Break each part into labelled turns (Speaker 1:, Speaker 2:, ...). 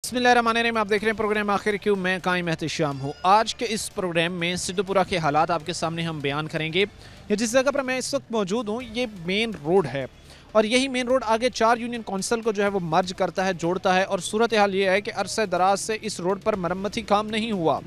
Speaker 1: बिस्मिल्लाहिर्रहमानिर्रहीम। आप देख रहे हैं प्रोग्राम आखिर क्यों। मैं कायम एहतिशाम हूँ। आज के इस प्रोग्राम में सिद्धपुरा के हालात आपके सामने हम बयान करेंगे। ये जिस जगह पर मैं इस वक्त मौजूद हूँ ये मेन रोड है और यही मेन रोड आगे 4 यूनियन काउंसिल को जो है वो मर्ज करता है, जोड़ता है। और सूरत हाल ये है कि अरसे दराज से इस रोड पर मरम्मती काम नहीं हुआ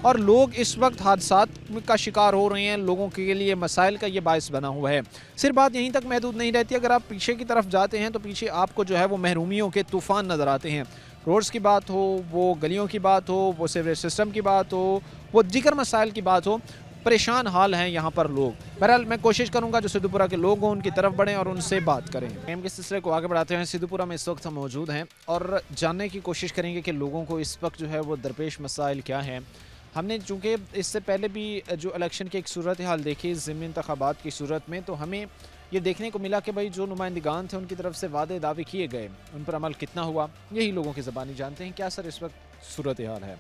Speaker 1: और लोग इस वक्त हादसात का शिकार हो रहे हैं। लोगों के लिए मसाइल का ये बायस बना हुआ है। सिर्फ बात यहीं तक महदूद नहीं रहती। अगर आप पीछे की तरफ जाते हैं तो पीछे आपको जो है वो महरूमियों के तूफान नज़र आते हैं। रोड्स की बात हो, वो गलियों की बात हो, वो सीवरेज सिस्टम की बात हो, वो दीगर मसाइल की बात हो, परेशान हाल हैं यहाँ पर लोग। बहरहाल मैं कोशिश करूँगा जो सिद्धपुरा के लोग हों उनकी तरफ बढ़ें और उनसे बात करें। गेम के सिलसिले को आगे बढ़ाते हैं। सिद्धपुरा में इस वक्त हम मौजूद हैं और जानने की कोशिश करेंगे कि लोगों को इस वक्त जो है वो दरपेश मसाइल क्या हैं। हमने चूँकि इससे पहले भी जो इलेक्शन की एक सूरत हाल देखी ज़िमनी इंतखाबात की सूरत में, तो हमें ये देखने को मिला कि भाई जो नुमाइंदगान थे उनकी तरफ से वादे दावे किए गए, उन पर अमल कितना हुआ, यही लोगों की ज़बानी जानते हैं। क्या सर इस वक्त सूरत हाल है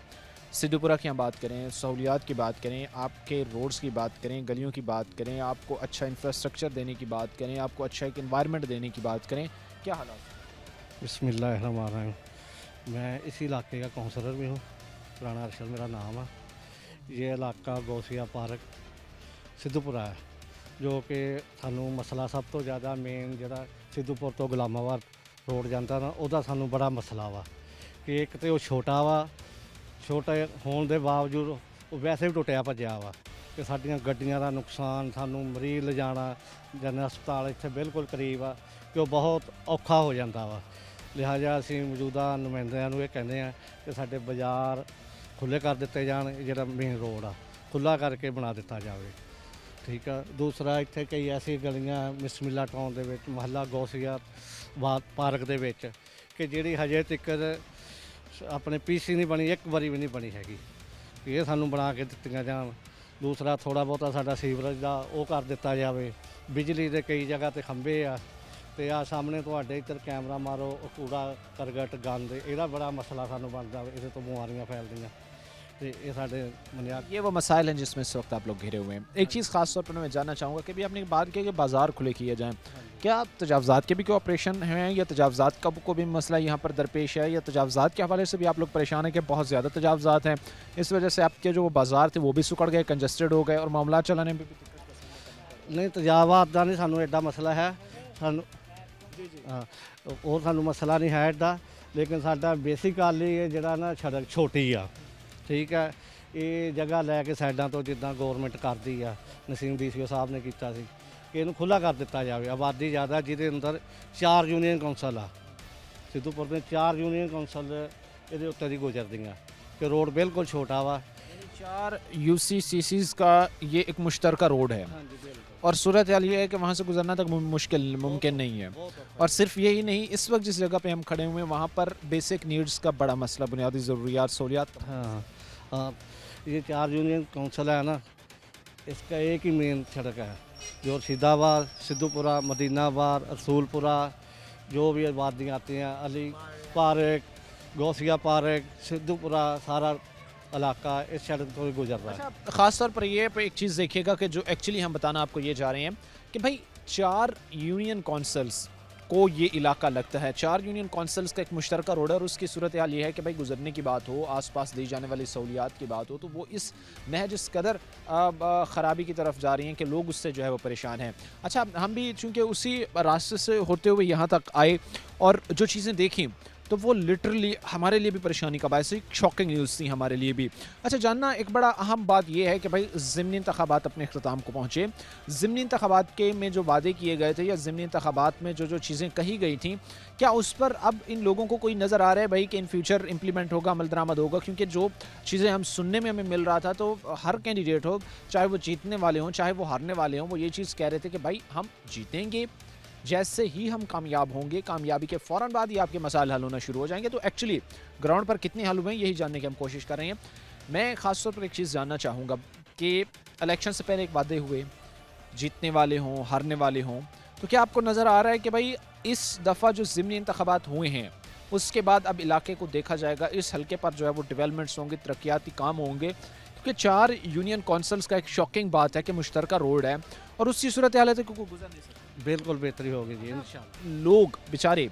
Speaker 1: सिद्धपुरा की? हम बात करें, सहूलियात की बात करें, आपके रोड्स की बात करें, गलियों की बात करें, आपको अच्छा इंफ्रास्ट्रक्चर देने की बात करें, आपको अच्छा एक इन्वायरमेंट देने की बात करें, क्या हालात?
Speaker 2: बिस्मिल्लाहिर्रहमानिर्रहीम। मैं इसी इलाके का काउंसलर भी हूँ। पुराना अरशद मेरा नाम है। ये इलाका गौसिया पार्क सिद्धपुरा है, जो कि सानू मसला सब तो ज़्यादा मेन जरा सिद्धपुर तो गुलामाबाद रोड जाता ना, उहदा सानू बड़ा मसला वा कि एक तो छोटा वा, छोटे होने के बावजूद वो वैसे भी टुटिया भज्या वा कि साडियां गड्डियां का नुकसान, सानू मरीज ले जाना जनरल हस्पताल इत्थे बिल्कुल करीब आ कि वो बहुत औखा हो जाता वा। लिहाजा असीं मौजूदा नुमाइंदिਆਂ ਨੂੰ ਇਹ ਕਹਿੰਦੇ ਆ कि साडे बाज़ार खुले कर दिते जान, जिहड़ा मेन रोड आ खुला करके बना दिता जाए। ठीक है। दूसरा इत्थे कई ऐसी गलियां मिसमिला टाउन दे विच, महल्ला गौसिया पार्क दे विच कि जिहड़ी हजे तक अपने पीसी नहीं बनी, एक बारी भी नहीं बनी हैगी। ये सानू बना के दित्तियां जान। दूसरा थोड़ा बहुता साडा सीवरेज दा वो कर दिता जाए। बिजली दे कई जगह ते खंबे आ ते आ सामने तुहाडे इधर कैमरा मारो, कूड़ा करगट गंद, इहदा बड़ा मसला सानू बनदा, इहदे तो बीमारियां फैलदियां। ये साढ़े बुनियाद
Speaker 1: ये वो मसाइल हैं जिसमें इस वक्त आप लोग घिरे हुए हैं। एक चीज़ खास तौर पर मैं जानना चाहूँगा कि भी आपने बात की कि बाज़ार खुले किए जाएँ, क्या तजावज़ात के भी कोई ऑपरेशन हैं या तजावज़ात का को भी मसला यहाँ पर दरपेश है, या तजावज़ात के हवाले से भी आप लोग परेशान हैं कि बहुत ज़्यादा तजावज़ात हैं, इस वजह से आपके जो बाज़ार थे वो भी सुकड़ गए, कंजस्टेड हो गए और मामला चलाने में भी दिक्कत का सामना करना?
Speaker 2: नहीं, तजावज़ात का नहीं सानू एडा मसला है। सानू हाँ, और सानू मसला नहीं है एडा, लेकिन साडा बेसिकली ये जिहड़ा ना सड़क छोटी आ। ठीक है। ये जगह लैके साइडा तो जिदा गौरमेंट करती है, नसीम DCO साहब ने किया सी कि इनू खुला कर दिता जाए। आबादी ज़्यादा जिहदे अंदर 4 यूनियन काउंसिल आ सिद्धूपुर में, 4 यूनियन काउंसिल ये उत्ते दी गुजरदियाँ कि रोड बिल्कुल छोटा वा।
Speaker 1: 4 UCCCs का ये एक मुश्तरका रोड है
Speaker 2: हाँ जी, बिल्कुल।
Speaker 1: और सूरत हाल ये है कि वहाँ से गुजरना तक मुमकिन नहीं है। और सिर्फ यही नहीं, इस वक्त जिस जगह पे हम खड़े हुए हैं वहाँ पर बेसिक नीड्स का बड़ा मसला, बुनियादी ज़रूरियात, सहूलियात।
Speaker 2: हाँ हाँ, ये 4 यूनियन काउंसिल है ना, इसका एक ही मेन सड़क है जो रशीदाबाद, सिद्धूपुरा, मदीनाबाद, रसूलपुरा, जो भी आबादियाँ आती हैं, अली पार्क, गौसिया पार्क, सिद्धूपुरा, सारा इलाका इस सड़क तो ही गुजर रहा है।
Speaker 1: अच्छा, ख़ास तौर पर ये एक चीज़ देखिएगा कि जो एक्चुअली हम बताना आपको ये जा रहे हैं कि भाई 4 यूनियन काउंसिल्स को ये इलाका लगता है। 4 यूनियन काउंसिल्स का एक मुश्तरका रोड है और उसकी सूरत हाल ये है कि भाई गुजरने की बात हो, आसपास दी जाने वाली सहूलियात की बात हो, तो वो इस महज इस कदर ख़राबी की तरफ जा रही हैं कि लोग उससे जो है वो परेशान हैं। अच्छा, हम भी चूँकि उसी रास्ते से होते हुए यहाँ तक आए और जो चीज़ें देखी तो वो लिटरली हमारे लिए भी परेशानी का बायस थी, शॉकिंग न्यूज़ थी हमारे लिए भी। अच्छा, जानना एक बड़ा अहम बात ये है कि भाई ज़िमनी इंतखाबात अपने अख्ताम को पहुँचे। ज़िमनी इंतखाबात के में जो वादे किए गए थे या ज़िमनी इंतखाबात में जो चीज़ें कही गई थी, क्या उस पर अब इन लोगों को कोई नज़र आ रहा है भाई कि इन फ्यूचर इम्प्लीमेंट होगा, अमल दरामद होगा? क्योंकि जो चीज़ें हम सुनने में हमें मिल रहा था तो हर कैंडिडेट हो, चाहे वो जीतने वाले हों चाहे वो हारने वाले हों, वो ये चीज़ कह रहे थे कि भाई हम जीतेंगे, जैसे ही हम कामयाब होंगे, कामयाबी के फ़ौरन बाद ही आपके मसाइल हल होना शुरू हो जाएंगे। तो एक्चुअली ग्राउंड पर कितने हल हुए हैं यही जानने की हम कोशिश कर रहे हैं। मैं ख़ास तौर पर एक चीज़ जानना चाहूँगा कि इलेक्शन से पहले एक वादे हुए, जीतने वाले हों हारने वाले हों, तो क्या आपको नज़र आ रहा है कि भाई इस दफ़ा जो ज़िमनी इंतखाबात हुए हैं उसके बाद अब इलाके को देखा जाएगा, इस हल्के पर जो है वो डेवलपमेंट्स होंगे, तरक्याती काम होंगे? क्योंकि 4 यूनियन काउंसिल्स का एक शॉकिंग बात है कि मुश्तरका रोड है और उसकी सूरत हालत है कि कोई गुजर नहीं सकता।
Speaker 2: बिल्कुल बेहतरी होगी जी इंशाल्लाह।
Speaker 1: लोग बेचारे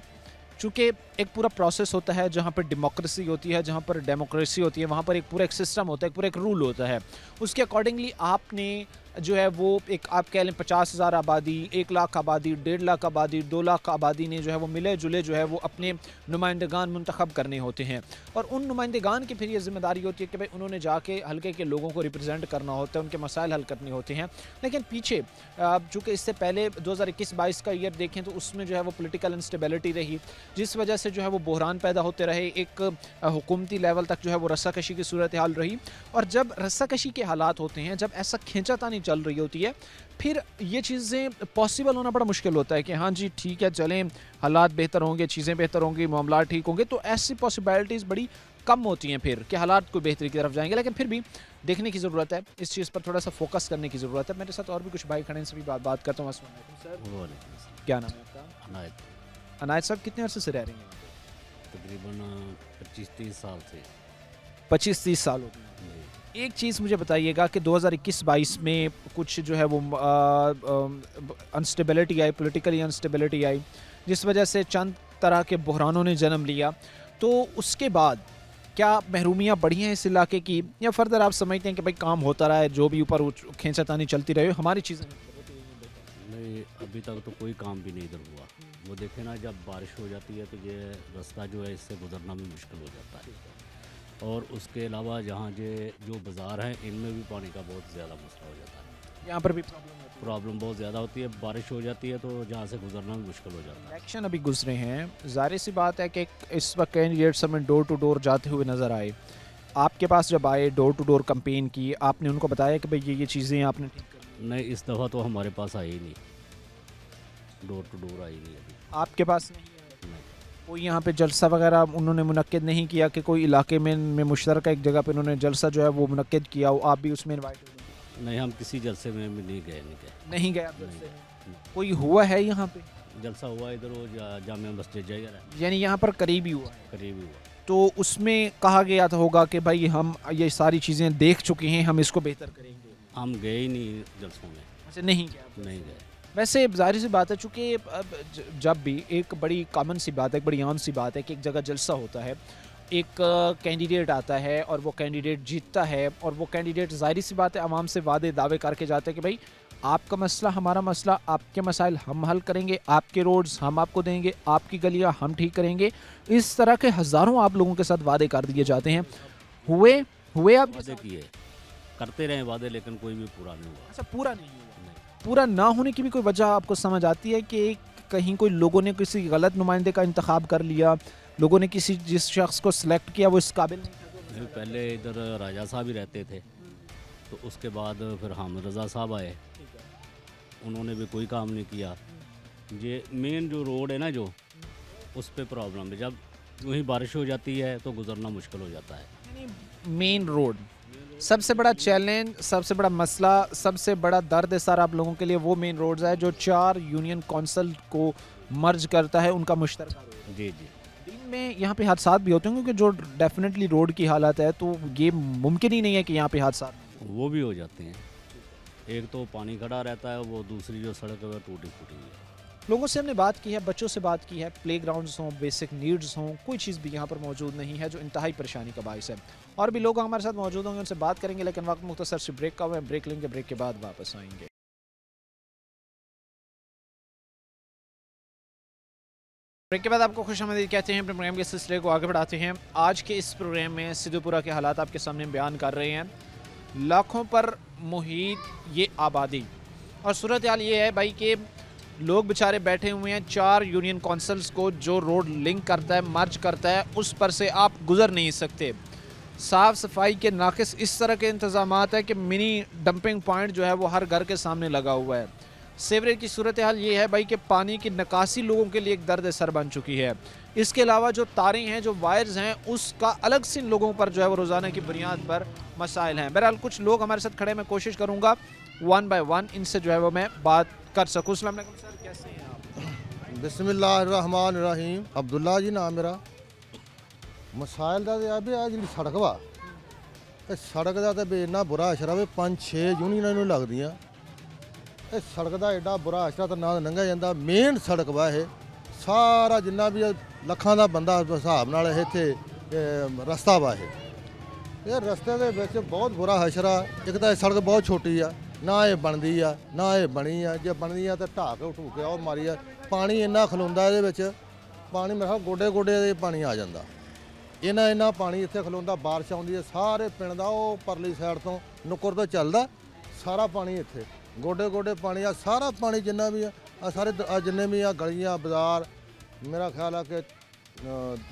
Speaker 1: चूँकि एक पूरा प्रोसेस होता है जहाँ पर डेमोक्रेसी होती है, जहाँ पर डेमोक्रेसी होती है, वहाँ पर एक पूरा एक सिस्टम होता है, एक पूरा एक रूल होता है। उसके अकॉर्डिंगली आपने जो है वो एक आप कह लें 50,000 आबादी, 1 लाख आबादी, 1.5 लाख आबादी, 2 लाख आबादी ने जो है वो मिले जुले जो है वो अपने नुमाइंदगान मुंतखब करने होते हैं। और उन नुमाइंदगान की फिर ये जिम्मेदारी होती है कि भाई उन्होंने जाके हल्के के लोगों को रिप्रेजेंट करना होता है, उनके मसाइल हल करने होते हैं। लेकिन पीछे चूँकि इससे पहले 2021-22 का ईयर देखें तो उसमें जो है वो पोलिटिकल इंस्टेबिलिटी रही, जिस वजह से जो है वो बहरान पैदा होते रहे, एक हुकूमती लेवल तक जो है वो रस्साकशी की सूरत हाल रही। और जब रस्साकशी के हालात होते हैं, जब ऐसा खींचातानी चल रही होती है, फिर ये चीज़ें पॉसिबल होना बड़ा मुश्किल होता है कि हाँ जी ठीक है चलें, हालात बेहतर होंगे, चीज़ें बेहतर होंगी, मामला ठीक होंगे, तो ऐसी पॉसिबिलिटीज़ बड़ी कम होती हैं फिर कि हालात को बेहतरी की तरफ जाएंगे। लेकिन फिर भी देखने की ज़रूरत है, इस चीज़ पर थोड़ा सा फोकस करने की ज़रूरत है। मेरे साथ और भी कुछ भाई खड़े हैं, सभी बात करता हूँ। अस्सलाम वालेकुम सर, क्या नाम है आपका?
Speaker 3: अनायत।
Speaker 1: अनायत साहब कितने अर्से से रह रही हैं?
Speaker 3: तकरीबन 25-30 साल से।
Speaker 1: 25-30 साल हो गए। एक चीज़ मुझे बताइएगा कि 2021-22 में कुछ जो है वो अनस्टेबिलिटी आई, पॉलिटिकली अनस्टेबिलिटी आई, जिस वजह से चंद तरह के बहरानों ने जन्म लिया। तो उसके बाद क्या महरूमियाँ बढ़ी हैं इस इलाके की, या फर्दर आप समझते हैं कि भाई काम होता रहा है, जो भी ऊपर खींचातानी चलती रही, हमारी चीज़ें
Speaker 3: नहीं, अभी तक तो कोई काम भी नहीं इधर हुआ। वो देखे ना, जब बारिश हो जाती है तो ये रास्ता जो है इससे गुजरना भी मुश्किल हो जाता है। और उसके अलावा जहाँ जो बाज़ार हैं इनमें भी पानी का बहुत ज़्यादा मसला हो जाता है।
Speaker 1: यहाँ पर भी
Speaker 3: प्रॉब्लम बहुत ज़्यादा होती है, बारिश हो जाती है तो जहाँ से गुजरना भी मुश्किल हो जाता है।
Speaker 1: इलेक्शन अभी गुजरे हैं, ज़ाहिर सी बात है कि इस वक्त कैंडिडेट्स हमें डोर टू डोर जाते हुए नज़र आए। आपके पास जब आए, डोर टू डोर कैंपेन की, आपने उनको बताया कि भाई ये चीज़ें आपने ठीक करनी?
Speaker 3: नहीं, इस दफ़ा तो हमारे पास आई ही नहीं, डोर टू डोर आई नहीं अभी।
Speaker 1: आपके पास नहीं? कोई यहाँ पे जलसा वगैरह उन्होंने मुनक्किद नहीं किया कि कोई इलाके में मुश्तरका एक जगह पे उन्होंने जलसा जो है वो मुनक्किद किया हो, आप भी उसमें इनवाइट हो?
Speaker 3: नहीं, हम किसी जलसे में भी नहीं गए।
Speaker 1: नहीं गए आप जलसे में? कोई हुआ है यहाँ पे
Speaker 3: जलसा? हुआ इधर वो जामिया मस्जिद जगह,
Speaker 1: यानी यहाँ पर करीबी हुआ है?
Speaker 3: करीब हुआ।
Speaker 1: तो उसमें कहा गया था होगा कि भाई हम ये सारी चीज़ें देख चुके हैं, हम इसको बेहतर करेंगे।
Speaker 3: हम गए ही नहीं जलसों में।
Speaker 1: अच्छा, नहीं गया?
Speaker 3: नहीं गए।
Speaker 1: वैसे जाहिर सी बात है, चूँकि जब भी एक बड़ी कॉमन सी बात है, एक बड़ी आम सी बात है कि एक जगह जलसा होता है, एक कैंडिडेट आता है और वो कैंडिडेट जीतता है, और वो कैंडिडेट जाहिर सी बात है आवाम से वादे दावे करके जाता है कि भाई आपका मसला हमारा मसला, आपके मसाइल हम हल करेंगे, आपके रोड्स हम आपको देंगे, आपकी गलियां हम ठीक करेंगे। इस तरह के हज़ारों आप लोगों के साथ वादे कर दिए जाते हैं। हुए आप
Speaker 3: वादे किए, करते रहे वादे, लेकिन कोई भी पूरा नहीं हुआ।
Speaker 1: अच्छा, पूरा नहीं हुआ? पूरा ना होने की भी कोई वजह आपको समझ आती है कि कहीं कोई लोगों ने किसी गलत नुमाइंदे का इंतखाब कर लिया, लोगों ने जिस शख्स को सिलेक्ट किया वो इस काबिल नहीं था?
Speaker 3: पहले इधर राजा साहब ही रहते थे, तो उसके बाद फिर हामिद रज़ा साहब आए, उन्होंने भी कोई काम नहीं किया। ये मेन जो रोड है ना, जो उस पर प्रॉब्लम है, जब यूँ ही बारिश हो जाती है तो गुजरना मुश्किल हो जाता है।
Speaker 1: मेन रोड सबसे बड़ा चैलेंज, सबसे बड़ा मसला, सबसे बड़ा दर्द सर आप लोगों के लिए वो मेन रोड्स है जो 4 यूनियन कौंसिल को मर्ज करता है, उनका मुश्तरका रोड।
Speaker 3: जी।
Speaker 1: दिन में यहाँ पे हादसात भी होते हैं, क्योंकि जो डेफिनेटली रोड की हालत है तो ये मुमकिन ही नहीं है कि यहाँ पे हादसा
Speaker 3: वो भी हो जाते हैं। एक तो पानी खड़ा रहता है, वो दूसरी जो सड़क है वो टूटी फूटी है।
Speaker 1: लोगों से हमने बात की है, बच्चों से बात की है, प्ले ग्राउंड्स हों, बेसिक नीड्स हों, कोई चीज़ भी यहाँ पर मौजूद नहीं है, जो इंतहाई परेशानी का बाइस है। और भी लोग हमारे साथ मौजूद होंगे, उनसे बात करेंगे, लेकिन वक्त मुख्तसर से ब्रेक का हुआ है, ब्रेक लेंगे, ब्रेक के बाद वापस आएंगे। ब्रेक के बाद आपको खुशामदीद कहते हैं, अपने प्रोग्राम के सिलसिले को आगे बढ़ाते हैं। आज के इस प्रोग्राम में सिद्धूपुरा के हालात आपके सामने बयान कर रहे हैं। लाखों पर मुहीत ये आबादी, और सूरत हाल ये है भाई कि लोग बेचारे बैठे हुए हैं 4 यूनियन कौंसिल्स को जो रोड लिंक करता है, मर्ज करता है, उस पर से आप गुजर नहीं सकते। साफ़ सफाई के नाकिस इस तरह के इंतज़ामात है कि मिनी डंपिंग पॉइंट जो है वो हर घर के सामने लगा हुआ है। सीवरेज की सूरत हाल ये है भाई कि पानी की निकासी लोगों के लिए एक दर्द सर बन चुकी है। इसके अलावा जो तारें हैं, जो वायर्स हैं, उसका अलग से इन लोगों पर जो है वो रोज़ाना की बुनियाद पर मसाइल हैं। बहरहाल कुछ लोग हमारे साथ खड़े, मैं कोशिश करूँगा 1 बाय 1 इनसे जो है वो मैं बात कर सकूँ। अस्सलाम वालेकुम सर, कैसे हैं आप?
Speaker 4: बिस्मिल्लाहिर्रहमानिर्रहीम। अब्दुल्ला जी नाम मेरा। मसाइल दा ते अभी आ जिहड़ी सड़क वा, सड़क दा ते इन्ना बुरा अशरा वे 5-6 यूनियनां नूं लगदियां। सड़क का एडा बुरा अशरा तो ना लंघा जाता। मेन सड़क वा है ਸਾਰਾ ਜਿੰਨਾ ਵੀ ਲੱਖਾਂ ਦਾ ਬੰਦਾ ਹਿਸਾਬ ਨਾਲ ਇੱਥੇ ਰਸਤਾ ਵਾ ਇਹ ਰਸਤੇ ਦੇ ਵਿੱਚ ਬਹੁਤ ਬੁਰਾ ਹਸ਼ਰਾ। ਇੱਕ ਤਾਂ ਇਹ ਸੜਕ ਬਹੁਤ ਛੋਟੀ ਆ, ਨਾ ਇਹ ਬਣਦੀ ਆ ਨਾ ਇਹ ਬਣੀ ਆ। ਜੇ ਬਣਦੀ ਆ ਤਾਂ ਢਾਹ ਕੇ ਢੂ ਕੇ ਉਹ ਮਾਰੀ ਆ। ਪਾਣੀ ਇੰਨਾ ਖਲੋਂਦਾ ਇਹਦੇ ਵਿੱਚ, ਪਾਣੀ ਮੇਰੇ ਖਿਆਲ ਗੋਡੇ ਗੋਡੇ ਦੇ ਪਾਣੀ ਆ ਜਾਂਦਾ। ਇੰਨਾ ਪਾਣੀ ਇੱਥੇ ਖਲੋਂਦਾ, ਬਾਰਿਸ਼ ਆਉਂਦੀ ਹੈ ਸਾਰੇ ਪਿੰਡ ਦਾ ਉਹ ਪਰਲੀ ਸਾਈਡ ਤੋਂ ਨੁੱਕਰ ਤੋਂ ਚੱਲਦਾ ਸਾਰਾ ਪਾਣੀ ਇੱਥੇ ਗੋਡੇ ਗੋਡੇ ਪਾਣੀ ਆ। ਸਾਰਾ ਪਾਣੀ ਜਿੰਨਾ ਵੀ ਆ ਸਾਰੇ ਜਿੰਨੇ ਵੀ ਆ ਗਲੀਆਂ ਬਾਜ਼ਾਰ, ਮੇਰਾ ਖਿਆਲ ਆ ਕਿ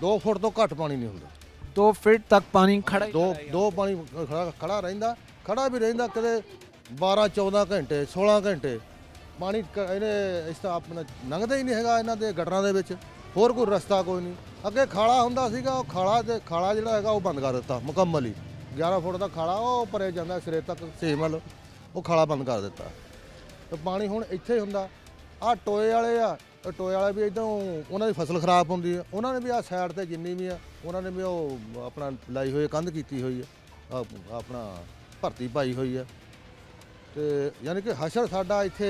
Speaker 4: 2 ਫੁੱਟ ਤੋਂ ਘੱਟ ਪਾਣੀ ਨਹੀਂ ਹੁੰਦਾ।
Speaker 1: 2 ਫੀਟ ਤੱਕ ਪਾਣੀ ਖੜਾ
Speaker 4: ਦੋ ਪਾਣੀ ਖੜਾ ਰਹਿੰਦਾ, ਖੜਾ ਵੀ ਰਹਿੰਦਾ ਕਦੇ 12-14 ਘੰਟੇ 16 ਘੰਟੇ ਪਾਣੀ ਇਹਨੇ ਇਸ ਤਰ੍ਹਾਂ ਆਪਣਾ ਲੰਘਦਾ ਹੀ ਨਹੀਂ ਹੈਗਾ ਇਹਨਾਂ ਦੇ ਗਟਰਾਂ ਦੇ ਵਿੱਚ। ਹੋਰ ਕੋਈ ਰਸਤਾ ਕੋਈ ਨਹੀਂ। ਅੱਗੇ ਖਾਲਾ ਹੁੰਦਾ ਸੀਗਾ, ਉਹ ਖਾਲਾ ਜਿਹੜਾ ਹੈਗਾ ਉਹ ਬੰਦ ਕਰ ਦਿੱਤਾ ਮੁਕੰਮਲ ਹੀ। 11 ਫੁੱਟ ਦਾ ਖਾਲਾ ਉਹ ਭਰੇ ਜਾਂਦਾ ਸਿਰੇ ਤੱਕ ਸੇਮਲ, ਉਹ ਖਾਲਾ ਬੰਦ ਕਰ ਦਿੱਤਾ ਤੇ ਪਾਣੀ ਹੁਣ ਇੱਥੇ ਹੁੰਦਾ। ਆਹ ਟੋਏ ਵਾਲੇ ਆ, ਟੋਏ ਵਾਲੇ ਵੀ ਇੱਧਰੋਂ ਉਹਨਾਂ ਦੀ ਫਸਲ ਖਰਾਬ ਹੁੰਦੀ ਆ। ਉਹਨਾਂ ਨੇ ਵੀ ਆਹ ਸਾਈਡ ਤੇ ਜਿੰਨੀ ਵੀ ਆ ਉਹਨਾਂ ਨੇ ਵੀ ਉਹ ਆਪਣਾ ਲਾਈ ਹੋਈ ਕੰਧ ਕੀਤੀ ਹੋਈ ਆ, ਆਪਣਾ ਭਰਤੀ ਪਾਈ ਹੋਈ ਆ। ਤੇ यानी कि हशर साडा इत्थे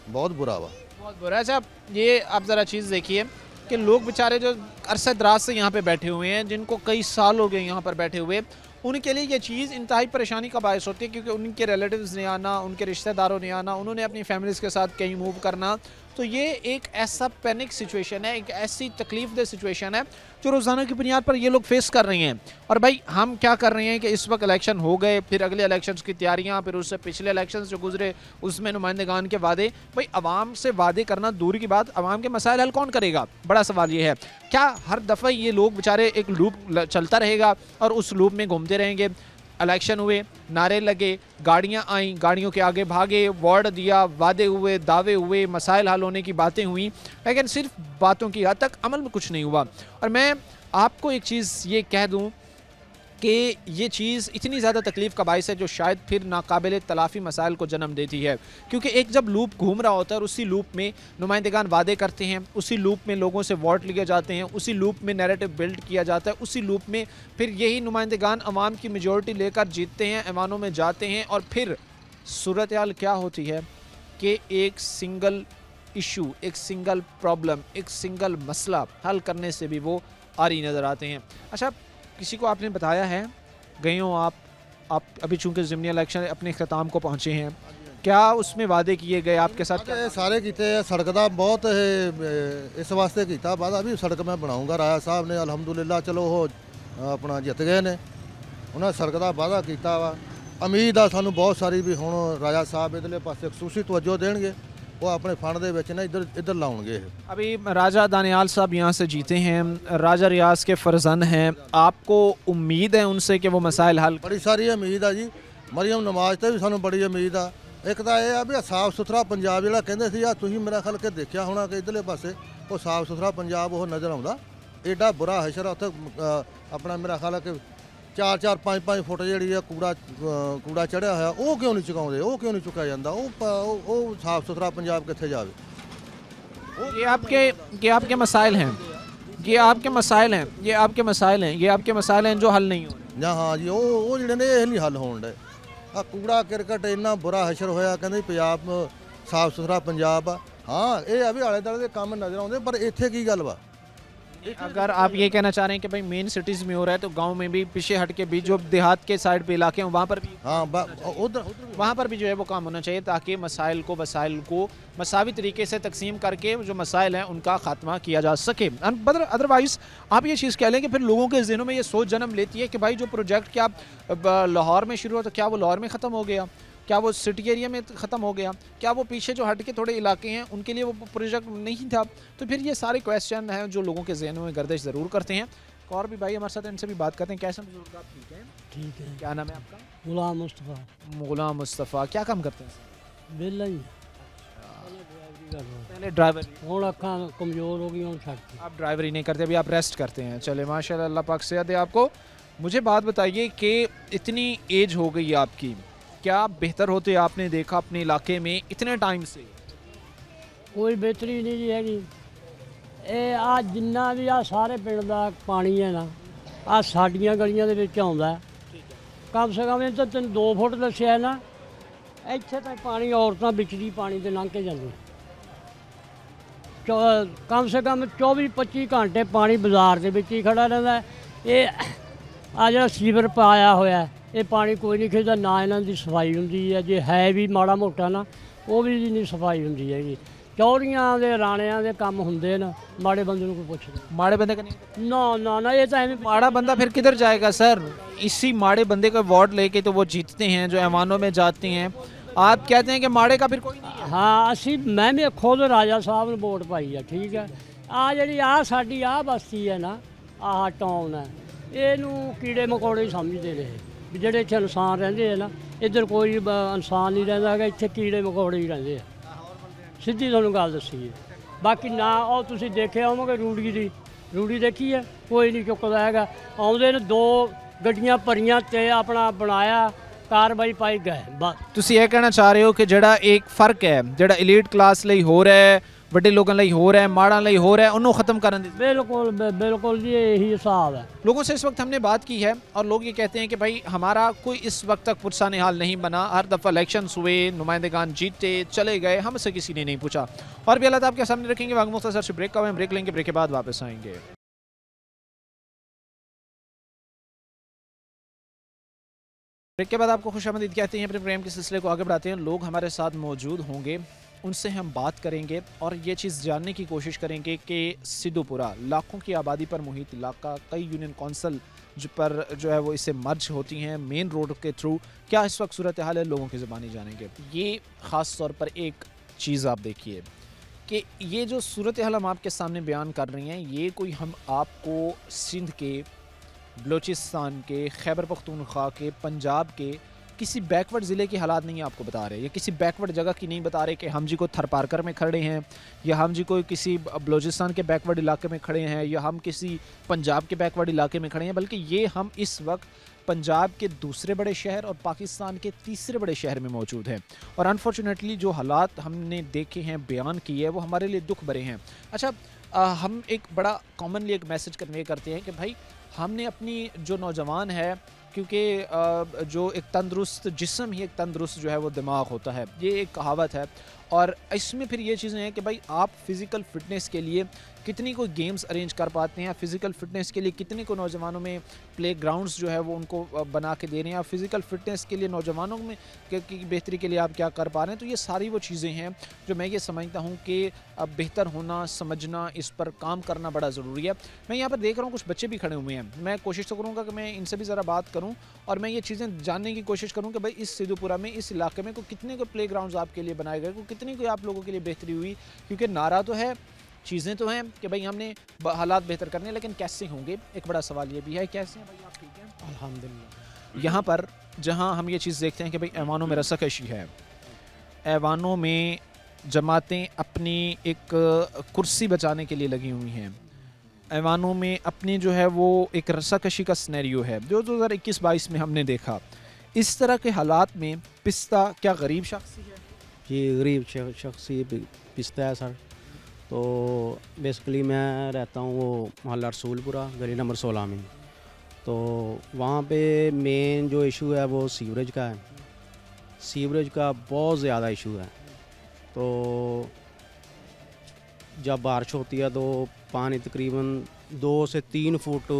Speaker 4: बहुत बुरा वा,
Speaker 1: बहुत बुरा है। अच्छा, ये आप ज़रा चीज़ देखिए कि लोग बेचारे जो अरसे दराज से यहाँ पे बैठे हुए हैं, जिनको कई साल हो गए यहाँ पर बैठे हुए, उनके लिए ये चीज़ इंतहाई परेशानी का बायस होती है क्योंकि उनके रिलेटिव्स ने आना, उनके रिश्तेदारों ने आना, उन्होंने अपनी फैमिलीज़ के साथ कहीं मूव करना। तो ये एक ऐसा पैनिक सिचुएशन है, एक ऐसी तकलीफ दह सिचुएशन है जो रोज़ाना की बुनियाद पर ये लोग फेस कर रहे हैं। और भाई हम क्या कर रहे हैं कि इस वक्त इलेक्शन हो गए, फिर अगले इलेक्शंस की तैयारियां, फिर उससे पिछले इलेक्शंस जो गुजरे उसमें नुमाइंदगान के वादे। भाई अवाम से वादे करना दूर की बात, अवाम के मसाइल हल कौन करेगा? बड़ा सवाल ये है। क्या हर दफ़ा ये लोग बेचारे एक लूप चलता रहेगा और उस लूप में घूमते रहेंगे? इलेक्शन हुए, नारे लगे, गाड़ियां आईं, गाड़ियों के आगे भागे, वार्ड दिया, वादे हुए, दावे हुए, मसाइल हल होने की बातें हुई, लेकिन सिर्फ बातों की हद तक अमल में कुछ नहीं हुआ। और मैं आपको एक चीज़ ये कह दूं कि ये चीज़ इतनी ज़्यादा तकलीफ़ का बायस है जो शायद फिर नाकाबिल तलाफ़ी मसाइल को जन्म देती है। क्योंकि एक जब लूप घूम रहा होता है और उसी लूप में नुमाइंदगान वादे करते हैं, उसी लूप में लोगों से वोट लिए जाते हैं, उसी लूप में नैरेटिव बिल्ड किया जाता है, उसी लूप में फिर यही नुमाइंदगान अवाम की मेजॉरिटी लेकर जीतते हैं, ऐवानों में जाते हैं। और फिर सूरत हाल क्या होती है कि एक सिंगल इशू, एक सिंगल प्रॉब्लम, एक सिंगल मसला हल करने से भी वो आरी नज़र आते हैं। अच्छा, किसी को आपने बताया है, गए हो आप अभी चूंकि ज़िमनी इलेक्शन अपने अख्ताम को पहुँचे हैं, क्या उसमें वादे किए गए आपके साथ?
Speaker 4: सारे किते सड़क का बहुत इस वास्ते किया वादा भी सड़क मैं बनाऊँगा। राजा साहब ने अलहमदुलिल्लाह चलो वो अपना जित गए ने, उन्हें सड़क का वादा किया वा। उम्मीद आ सानू बहुत सारी भी हुण राजा साहब इधरले पासे खसूसी तवज्जो देंगे, वो अपने फंड दे विच ना इधर लाउणगे।
Speaker 1: अभी राजा दानियाल साहब यहाँ से जीते हैं, राजा रियाज के फर्जंद हैं, आपको उम्मीद है उनसे कि वो मसाइल हल?
Speaker 4: बड़ी सारी उम्मीद आ जी, मरियम नवाज ते भी सानू बड़ी उम्मीद आ। एक तो यह भी साफ सुथरा पंजाब जिहड़ा कहंदे सी, तुसीं मेरा ख्याल के देखिया होना कि इधरले पासे वो साफ सुथरा पंजाब वो नज़र आउंदा। एडा बुरा हशर उत्थे अपना मेरा ख्याल है कि 4-4 5-5 फुट जी कूड़ा चढ़िया होया, वो क्यों नहीं चुकाते, वो क्यों नहीं चुकाया जाता? वो साफ सुथरा पंजाब कित्थे जावे?
Speaker 1: ये आपके मसाइल हैं, ये आपके मसाइल हैं, ये आपके मसाइल हैं, ये आपके मसाइल हैं जो हल नहीं हो रहे।
Speaker 4: हाँ जी, वो जिहड़े ने ये नहीं हल होण डे। आ कूड़ा किरकट इन्ना बुरा हशर होया, कहंदे पंजाब साफ सुथरा पंजाब आ। हाँ, ये अभी आले दुआले दे काम नज़र आउंदे, पर इत्थे की गल वा?
Speaker 1: अगर आप ये कहना चाह रहे हैं कि भाई मेन सिटीज़ में हो रहा है तो गांव में भी पीछे हट के भी जो देहात के साइड पे इलाके हैं वहाँ पर भी,
Speaker 4: हाँ उधर
Speaker 1: वहाँ पर भी जो है वो काम होना चाहिए ताकि मसाइल को मसावी तरीके से तकसीम करके जो मसाइल हैं उनका खात्मा किया जा सके। अदरवाइज़ आप ये चीज़ कह लें कि फिर लोगों के ज़हनों में ये सोच जन्म लेती है कि भाई जो प्रोजेक्ट क्या लाहौर में शुरू हुआ तो क्या वो लाहौर में ख़त्म हो गया, क्या वो सिटी एरिया में ख़त्म हो गया, क्या वो पीछे जो हट के थोड़े इलाके हैं उनके लिए वो प्रोजेक्ट नहीं था? तो फिर ये सारे क्वेश्चन हैं जो लोगों के जहनों में गर्दिश ज़रूर करते हैं। और भी भाई हमारे साथ, इनसे भी बात करते हैं। कैसे बुजुर्ग आप? ठीक है,
Speaker 5: ठीक है।
Speaker 1: क्या नाम है आपका?
Speaker 5: गुलाम मुस्तफ़ा।
Speaker 1: गुलाम मुस्तफ़ा, क्या काम करते हैं?
Speaker 5: बिल्ला ही
Speaker 1: पहले ड्राइवर,
Speaker 5: हूँ अखा कमज़ोर हो गई, हूँ छट।
Speaker 1: आप ड्राइवरी नहीं करते, अभी आप रेस्ट करते हैं। चले माशाल्लाह, अल्लाह पाक सेहत दे आपको। मुझे बात बताइए कि इतनी एज हो गई आपकी, क्या बेहतर होते आपने देखा अपने इलाके में इतने टाइम से?
Speaker 5: कोई बेहतरी नहीं जी हैगी। ये आ जिन्ना भी आ सारे पिंड दा पानी है ना, आ साडियां गलियां दे विच आउंदा है। कम से कम इत्थे 2 फुट दस्सिया है ना, इत्थे तक पानी औरतां बिच दी पानी दे लंघ के जांदियां। कम से कम 24-25 घंटे पानी बाज़ार के विच ही खड़ा रहता है। ये आ जिहड़ा सीवर पाया होया ये पानी कोई नहीं खिचदा, ना इन्हां दी सफाई हुंदी है, जे है भी माड़ा मोटा ना वो भी नहीं सफाई हुंदी हैगी। चौड़ियां दे राणियां दे काम हुंदे न, माड़े बंदे नूं कोई पुछदा
Speaker 1: माड़े बंदे का नहीं,
Speaker 5: ना ना ना, ये तो एवं
Speaker 1: माड़ा बंदा फिर किधर जाएगा सर? इसी माड़े बंदे का वोट लेके तो वो जीतते हैं, जो ऐवानों में जाते हैं। आप कहते हैं कि माड़े का फिर कोई नहीं है।
Speaker 5: हाँ असी मैं भी खुद राजा साहब ने वोट पाई है, ठीक है। आ जी आ साडी आ बस्ती है ना, आह टाउन है, ਇਹਨੂੰ कीड़े मकोड़े ही समझते ने भी ਜਿਹੜੇ ਇੱਥੇ ਇਨਸਾਨ ਰਹਿੰਦੇ ਆ ਨਾ, ਇੱਧਰ ਕੋਈ ਇਨਸਾਨ ਨਹੀਂ ਰਹਿੰਦਾ ਹੈਗਾ, ਇੱਥੇ ਕੀੜੇ ਮਕੌੜੇ ਹੀ ਰਹਿੰਦੇ ਆ, ਸਿੱਧੀ ਤੁਹਾਨੂੰ ਗੱਲ ਦੱਸੀ ਹੈ। ਬਾਕੀ ਨਾ ਉਹ ਤੁਸੀਂ ਦੇਖਿਆ ਹੋਵੋਗੇ ਰੂੜੀ ਦੇਖੀ ਹੈ, ਕੋਈ ਨਹੀਂ ਚੁੱਕਦਾ ਹੈਗਾ। ਆਉਂਦੇ ਨੇ 2 ਗੱਡੀਆਂ ਭਰੀਆਂ ਤੇ ਆਪਣਾ ਬਣਾਇਆ, ਕਾਰਵਾਈ ਪਾਈ ਗਏ ਬਸ।
Speaker 1: ਤੁਸੀਂ ਇਹ ਕਹਿਣਾ ਚਾਹ ਰਹੇ ਹੋ ਕਿ ਜਿਹੜਾ ਇੱਕ ਫਰਕ ਹੈ, ਜਿਹੜਾ ਐਲੀਟ ਕਲਾਸ ਲਈ ਹੋ ਰਿਹਾ ਹੈ, ਵੱਡੇ ਲੋਕਾਂ ਲਈ ਹੋ ਰਿਹਾ है, माड़ा ਲਈ हो रहा है, ਉਹਨੂੰ खत्म करने दी।
Speaker 5: बिल्कुल बिल्कुल जी यही हिसाब है।
Speaker 1: लोगों से इस वक्त हमने बात की है और लोग ये कहते हैं कि भाई हमारा कोई इस वक्त तक पुरसाने हाल नहीं बना। हर दफ़ा इलेक्शंस हुए, नुमाइंदगान जीते चले गए, हमसे किसी ने नहीं पूछा। और भी हालात आपके सामने रखेंगे। वक्त मुख्तसर से ब्रेक का हुआ, ब्रेक लेंगे, ब्रेक के बाद वापस आएंगे। ब्रेक के बाद आपको खुशामदीद कहते हैं। अपने प्रेम के सिलसिले को आगे बढ़ाते हैं। लोग हमारे साथ मौजूद होंगे, उनसे हम बात करेंगे और ये चीज़ जानने की कोशिश करेंगे कि सिद्धूपुरा लाखों की आबादी पर मुहित इलाका, कई यूनियन कौंसल पर जो है वो इससे मर्ज होती हैं मेन रोड के थ्रू, क्या इस वक्त सूरत हाल है, लोगों की ज़बानी जानेंगे। ये ख़ास तौर पर एक चीज़ आप देखिए कि ये जो सूरत हाल हम आपके सामने बयान कर रही हैं, ये कोई हम आपको सिंध के, बलूचिस्तान के, खैबर पख्तूनख्वा के, पंजाब के किसी बैकवर्ड ज़िले के हालात नहीं आपको बता रहे, या किसी बैकवर्ड जगह की नहीं बता रहे कि हम जी को थरपारकर में खड़े हैं, या हम जी कोई किसी बलूचिस्तान के बैकवर्ड इलाके में खड़े हैं, या हम किसी पंजाब के बैकवर्ड इलाके में खड़े हैं, बल्कि ये हम इस वक्त पंजाब के दूसरे बड़े शहर और पाकिस्तान के तीसरे बड़े शहर में मौजूद हैं। और अनफॉर्चुनेटली जो हालात हमने देखे हैं, बयान किए हैं, वो हमारे लिए दुख भरे हैं। अच्छा, हम एक बड़ा कॉमनली एक मैसेज कन्वे करते हैं कि भाई हमने अपनी जो नौजवान है, क्योंकि जो एक तंदुरुस्त जिस्म ही एक तंदुरुस्त जो है वो दिमाग होता है, ये एक कहावत है। और इसमें फिर ये चीज़ें हैं कि भाई आप फ़िज़िकल फ़िटनेस के लिए कितनी को गेम्स अरेंज कर पाते हैं, फ़िज़िकल फ़िटनेस के लिए कितने को नौजवानों में प्ले ग्राउंड्स जो है वो उनको बना के दे रहे हैं, आप फ़िज़िकल फ़िटनेस के लिए नौजवानों में की बेहतरी के लिए आप क्या कर पा रहे हैं। तो ये सारी वो चीज़ें हैं जो मैं ये समझता हूँ कि अब बेहतर होना, समझना, इस पर काम करना बड़ा ज़रूरी है। मैं यहाँ पर देख रहा हूँ कुछ बच्चे भी खड़े हुए हैं, मैं कोशिश तो करूँगा कि मैं इनसे भी ज़रा बात करूँ और मैं ये चीज़ें जानने की कोशिश करूँ कि भाई इस सिद्धूपुरा में, इस इलाके में को कितने को प्ले ग्राउंड्स आपके लिए बनाए गए, को कितनी को आप लोगों के लिए बेहतरी हुई। क्योंकि नारा तो है, चीज़ें तो हैं कि भाई हमने हालात बेहतर करने, लेकिन कैसे होंगे, एक बड़ा सवाल ये भी है। कैसे हैं भाई आप, ठीक हैं?
Speaker 2: अल्हम्दुलिल्लाह।
Speaker 1: यहाँ पर जहाँ हम ये चीज़ देखते हैं कि भाई ऐवानों में रस्साकशी है, ऐवानों में जमातें अपनी एक कुर्सी बचाने के लिए लगी हुई हैं, ऐवानों में अपनी जो है वो एक रस्साकशी का स्नैरियो है जो 2021-22 में हमने देखा। इस तरह के हालात में पिस्ता क्या गरीब शख्स है?
Speaker 6: जी गरीब शख्स ही पिस्ता है सर। तो बेसिकली मैं रहता हूँ वो मोहल्ला रसूलपुरा गली नंबर 16 में। तो वहाँ पे मेन जो इशू है वो सीवरेज का है, सीवरेज का बहुत ज़्यादा इशू है। तो जब बारिश होती है तो पानी तकरीबन 2 से 3 फुट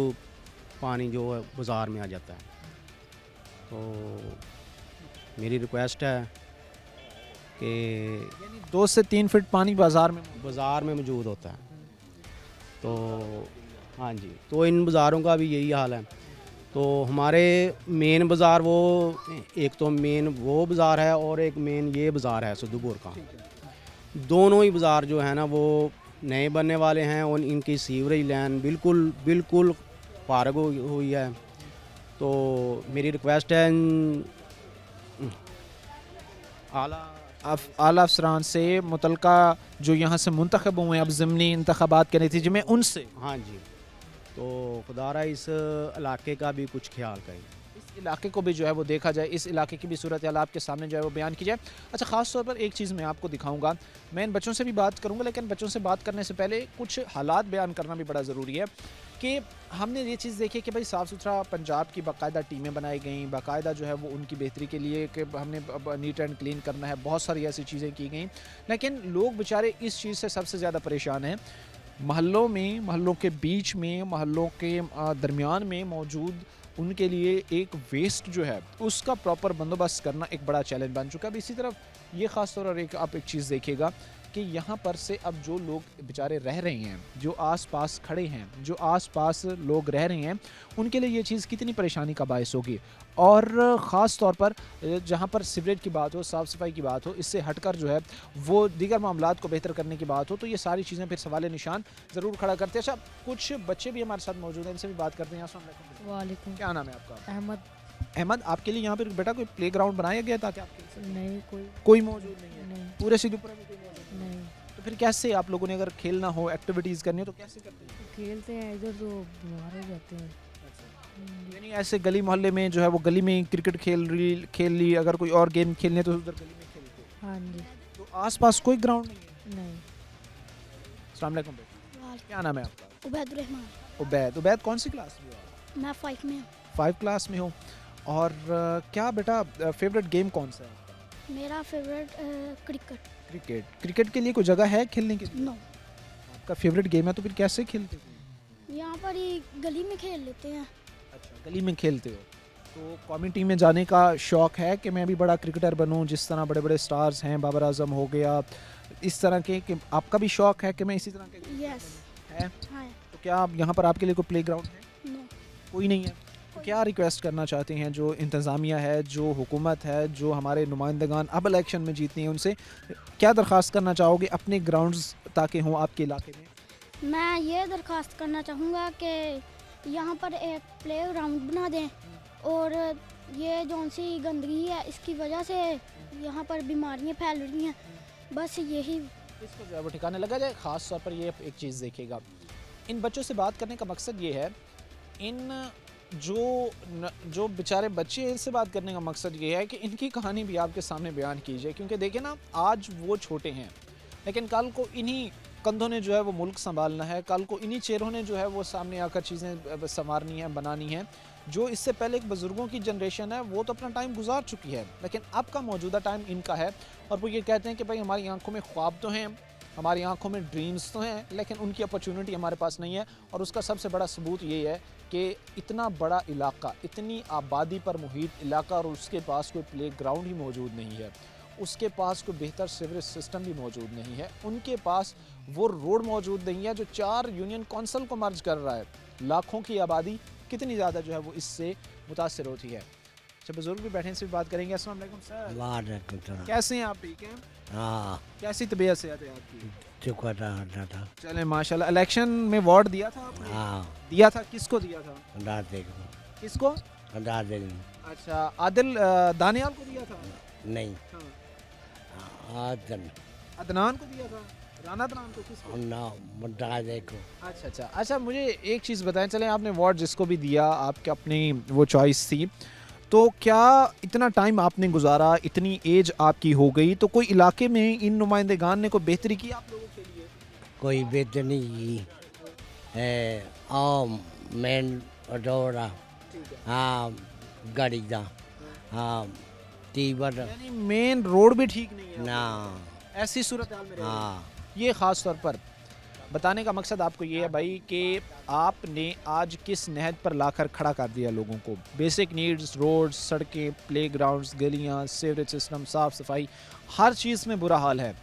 Speaker 6: पानी जो है बाज़ार में आ जाता है। तो मेरी रिक्वेस्ट है कि
Speaker 1: 2 से 3 फीट पानी बाज़ार में
Speaker 6: मौजूद होता है। तो हाँ जी, तो इन बाज़ारों का भी यही हाल है। तो हमारे मेन बाज़ार वो, एक तो मेन वो बाज़ार है और एक मेन ये बाज़ार है सिद्धूपुर का। दोनों ही बाज़ार जो है ना वो नए बनने वाले हैं और इनकी सीवरेज लाइन बिल्कुल फारग हुई है। तो मेरी रिक्वेस्ट है
Speaker 1: आला अफसरान से, मुतलका जो यहाँ से मुंतखब हुए अब ज़िमनी इंतखाबात के नतीजे में, उनसे।
Speaker 6: हाँ जी, तो खुदारा इस इलाके का भी कुछ ख्याल करें।
Speaker 1: इस इलाके को भी जो है वो देखा जाए, इस इलाके की भी सूरत हाल आपके सामने जो है वो बयान की जाए। अच्छा, ख़ास तौर पर एक चीज़ मैं आपको दिखाऊंगा, मैं इन बच्चों से भी बात करूंगा, लेकिन बच्चों से बात करने से पहले कुछ हालात बयान करना भी बड़ा ज़रूरी है कि हमने ये चीज़ देखी कि भाई साफ़ सुथरा पंजाब की बाकायदा टीमें बनाई गई, बाकायदा जो है वो उनकी बेहतरी के लिए कि हमने नीट एंड क्लीन करना है, बहुत सारी ऐसी चीज़ें की गई, लेकिन लोग बेचारे इस चीज़ से सबसे ज़्यादा परेशान हैं। महल्लों में, महल्लों के बीच में, महल्लों के दरमियान में मौजूद उनके लिए एक वेस्ट जो है उसका प्रॉपर बंदोबस्त करना एक बड़ा चैलेंज बन चुका है। अब इसी तरफ ये ख़ास तौर पर आप एक चीज़ देखिएगा कि यहाँ पर से अब जो लोग बेचारे रह रहे हैं, जो आस-पास खड़े हैं, जो आस-पास लोग रह रहे हैं, उनके लिए ये चीज़ कितनी परेशानी का बायस होगी। और ख़ास तौर पर जहाँ पर सीवरेज की बात हो, साफ़ सफाई की बात हो, इससे हटकर जो है वो दीगर मामलात को बेहतर करने की बात हो, तो ये सारी चीज़ें फिर सवाल निशान ज़रूर खड़ा करते हैं। अच्छा, कुछ बच्चे भी हमारे साथ मौजूद हैं, इनसे भी बात करते हैं। अस्सलाम वालेकुम।
Speaker 7: वालेकुम।
Speaker 1: क्या नाम है आपका?
Speaker 7: अहमद।
Speaker 1: अहमद, आपके लिए यहाँ पर बेटा कोई प्ले ग्राउंड बनाया गया था क्या? आपके
Speaker 7: नहीं,
Speaker 1: कोई मौजूद नहीं है?
Speaker 7: नहीं
Speaker 1: पूरे सिद्धूपुरा में कोई मौजूद नहीं?
Speaker 7: नहीं
Speaker 1: तो फिर कैसे आप लोगों ने अगर खेलना हो, एक्टिविटीज़ करनी हो तो कैसे करते हैं?
Speaker 7: खेलते हैं इधर तो बीमार हो जाते हैं।
Speaker 1: यानी ऐसे गली मोहल्ले में जो है वो गली में क्रिकेट खेल ली, अगर कोई और गेम खेलने तो उधर गली में खेलते हैं।
Speaker 7: हाँ जी।
Speaker 1: तो आसपास कोई ग्राउंड नहीं है?
Speaker 7: नहीं।
Speaker 1: अस्सलाम वालेकुम बेटा, क्या नाम है आपका?
Speaker 8: उबैदुर्रहमान।
Speaker 1: उबैद कौन सी क्लास में हो?
Speaker 8: मैं 5 में हूँ।
Speaker 1: 5 क्लास में हो। और क्या बेटा फेवरेट गेम कौन सा है आपका?
Speaker 8: मेरा फेवरेट क्रिकेट।
Speaker 1: क्रिकेट के लिए कोई जगह है खेलने के लिए?
Speaker 8: नो,
Speaker 1: आपका फेवरेट गेम है तो फिर कैसे खेलते हो?
Speaker 8: यहाँ पर ही गली में खेल लेते हैं।
Speaker 1: अच्छा, गली में खेलते हो। तो कौमी टीम में जाने का शौक़ है कि मैं भी बड़ा क्रिकेटर बनूं, जिस तरह बड़े बड़े स्टार्स हैं, बाबर आजम हो गया, इस तरह के, कि आपका भी शौक़ है कि मैं इसी तरह के?
Speaker 8: यस
Speaker 1: है।
Speaker 8: हाँ।
Speaker 1: तो क्या आप यहाँ पर आपके लिए कोई प्ले ग्राउंड है?
Speaker 8: नो,
Speaker 1: कोई नहीं है। तो क्या रिक्वेस्ट करना चाहते हैं जो इंतज़ामिया है, जो हुकूमत है, जो हमारे नुमाइंदगान अब इलेक्शन में जीतते हैं, उनसे क्या दरख्वास्त करना चाहोगे अपने ग्राउंड्स ताकि हों आपके इलाके में?
Speaker 8: मैं ये दरख्वास्त करना चाहूँगा कि यहाँ पर एक प्ले ग्राउंड बना दें, और ये जौन सी गंदगी है इसकी वजह से यहाँ पर बीमारियाँ फैल रही हैं, बस यही
Speaker 1: इसको जो है वो ठिकाने लगा जाए। ख़ास तौर पर ये एक चीज़ देखिएगा, इन बच्चों से बात करने का मकसद ये है, इन जो बेचारे बच्चे हैं इनसे बात करने का मकसद ये है कि इनकी कहानी भी आपके सामने बयान की जाए, क्योंकि देखें ना, आज वो छोटे हैं लेकिन कल को इन्हीं कंधों ने जो है वो मुल्क संभालना है, कल को इन्हीं चेहरों ने जो है वो सामने आकर चीज़ें संवारनी है, बनानी है। जो इससे पहले एक बुज़ुर्गों की जनरेशन है वो तो अपना टाइम गुजार चुकी है, लेकिन अब का मौजूदा टाइम इनका है। और वो ये कहते हैं कि भाई हमारी आंखों में ख्वाब तो हैं, हमारी आंखों में ड्रीम्स तो हैं, लेकिन उनकी अपॉर्चुनिटी हमारे पास नहीं है। और उसका सबसे बड़ा सबूत ये है कि इतना बड़ा इलाका, इतनी आबादी पर मुहित इलाका, और उसके पास कोई प्ले ग्राउंड ही मौजूद नहीं है, उसके पास कोई बेहतर सीवरेज सिस्टम भी मौजूद नहीं है, उनके पास वो रोड मौजूद नहीं है जो 4 यूनियन कौंसिल को मर्ज कर रहा है। लाखों की आबादी कितनी ज़्यादा जो है वो इससे मुतासर होती है। अच्छा, बुजुर्ग भी बैठे, से भी बात करेंगे। अस्सलाम वालेकुम सर।
Speaker 6: वालेकुम सलाम।
Speaker 1: कैसे हैं आप? ठीक हैं?
Speaker 6: हाँ,
Speaker 1: कैसी तबीयत सेहत है आपकी?
Speaker 6: शुक्र था।
Speaker 1: चले माशाल्लाह। इलेक्शन में वोट दिया था आपने?
Speaker 6: हाँ,
Speaker 1: दिया था। किसको दिया था? किसको?
Speaker 6: दादे
Speaker 1: अच्छा, आदिल दानियाल को दिया था?
Speaker 6: नहीं,
Speaker 1: हाँ। अदनान को दिया था? राना अदनान को? किसको?
Speaker 6: दादे को।
Speaker 1: अच्छा, मुझे एक चीज़ बताएं, चलें आपने वोट जिसको भी दिया, आपकी अपनी वो चॉइस थी, तो क्या इतना टाइम आपने गुजारा, इतनी एज आपकी हो गई, तो कोई इलाके में इन नुमाइंदेगान ने कोई बेहतरी की आप लोगों के लिए?
Speaker 6: कोई बेहतरी की मेन रोड़ा, हाँ, गाड़ी दा, हाँ, तीवर,
Speaker 1: यानी मेन रोड भी ठीक नहीं है
Speaker 6: ना,
Speaker 1: ऐसी सूरत हाल में रह रहे हैं।
Speaker 6: हाँ।
Speaker 1: ये ख़ास तौर पर बताने का मकसद आपको ये है भाई कि आपने आज किस नहज पर लाकर खड़ा कर दिया लोगों को। बेसिक नीड्स, रोड्स, सड़कें, प्ले ग्राउंड्स, गलियाँ, सीवरेज सिस्टम, साफ़ सफाई, हर चीज़ में बुरा हाल है।